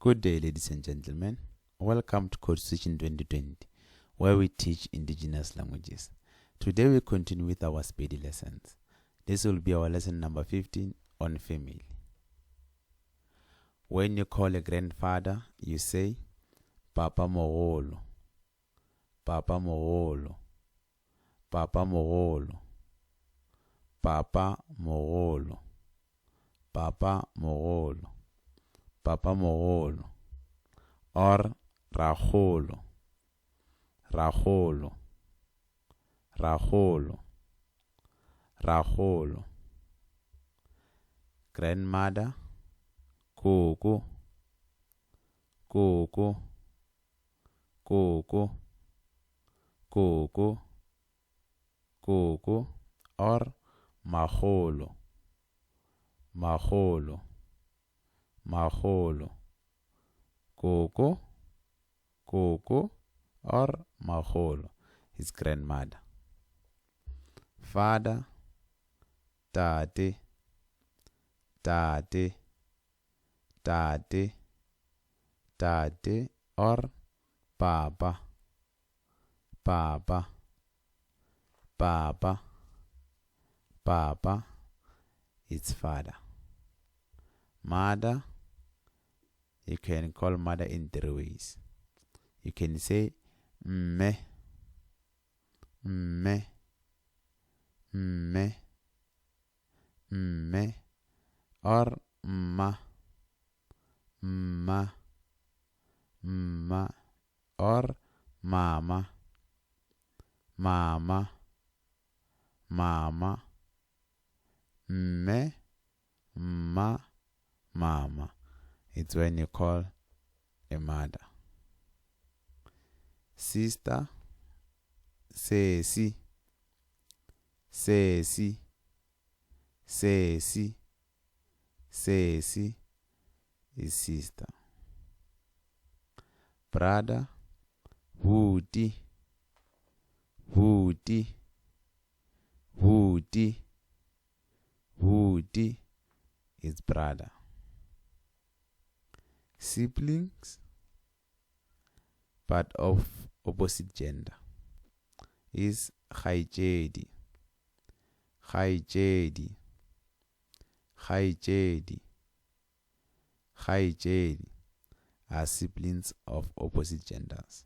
Good day, ladies and gentlemen. Welcome to Code Switching 2020, where we teach indigenous languages. Today we continue with our Sepedi lessons. This will be our lesson number 15 on family. When you call a grandfather, you say, Papa Mogolo, Papa Mogolo, Papa Mogolo, Papa Mogolo, Papa Mogolo, Papa Mogolo, or Rajolo, Rajolo, Rajolo, Rajolo. Grandmother, Koko, Koko, Koko, Koko, Koko, or Majolo, Majolo, Majolo. Koko, Koko, or Majolo, his grandmother. Father, Tate, Tate, Tate, Tate, or Papa, Papa, Papa, Papa, it's father. Mother, you can call mother in 3 ways. You can say me, me, me, me, or ma, ma, ma, or mama, mama, mama, me, ma, mama. It's when you call a mother. Sister, sesi, sesi, sesi, sesi is sister. Brother, Woody, Woody, Woody, Woody is brother. Siblings, but of opposite gender, is Khaijedi, Khaijedi, Khaijedi, Khaijedi are siblings of opposite genders.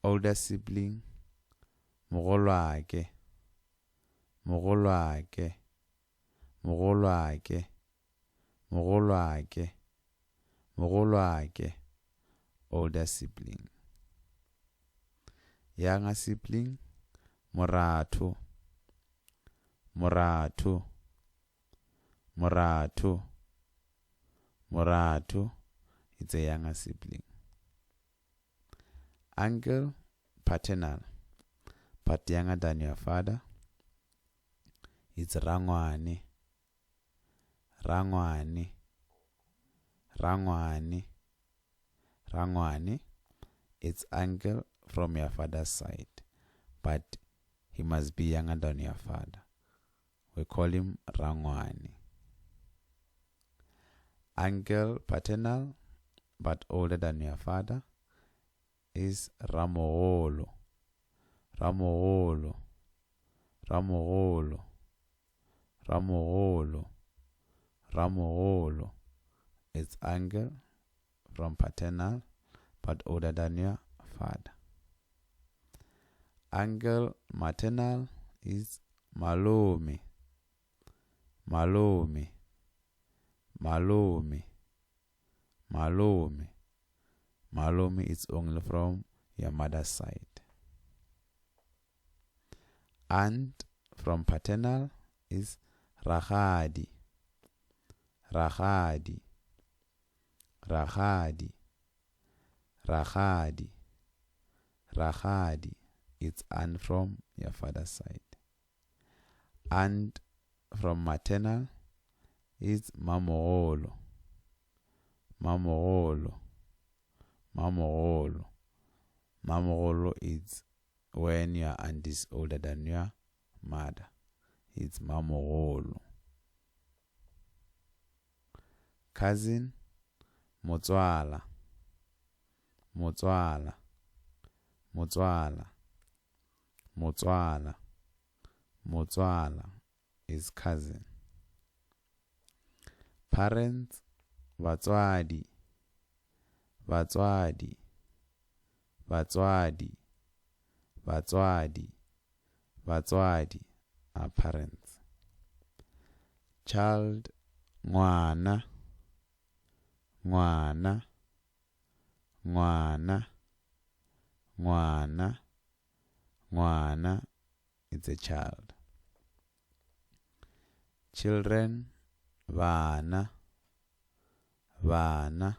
Older sibling, Mogolwake, Mogolwake, Mogolwake, Mogolwake, Mogolwake, older sibling. Younger sibling, Morato, Morato, Morato, Morato, it's a younger sibling. Uncle, paternal, but younger than your father. It's Rangwane, Rangwane, Rangwane, Rangwane. It's uncle from your father's side, but he must be younger than your father. We call him Rangwane. Uncle paternal, but older than your father, is Ramogolo, Ramogolo, Ramogolo, Ramogolo, Ramogolo. It's uncle from paternal, but older than your father. Uncle maternal is Malome, Malome, Malome, Malome. Malome is only from your mother's side. Aunt from paternal is Rahadi, Rahadi, Rahadi, Rahadi, Rahadi. It's aunt from your father's side. Aunt from maternal is Mamolo, Mamolo, Mamolo. Mamolo is when your aunt is older than your mother. It's Mamolo. cousin, motswala, motswala, motswala, motswala, motswala is cousin. Parents, batswadi, batswadi, batswadi, batswadi, batswadi are parents. Child, ngwana, ngwana, ngwana, ngwana, ngwana, it's a child. Children, vana, vana,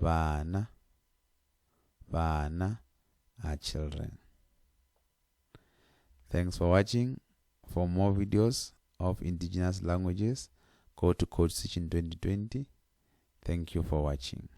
vana, vana are children. Thanks for watching. For more videos of indigenous languages, go to Code Switching 2020. Thank you for watching.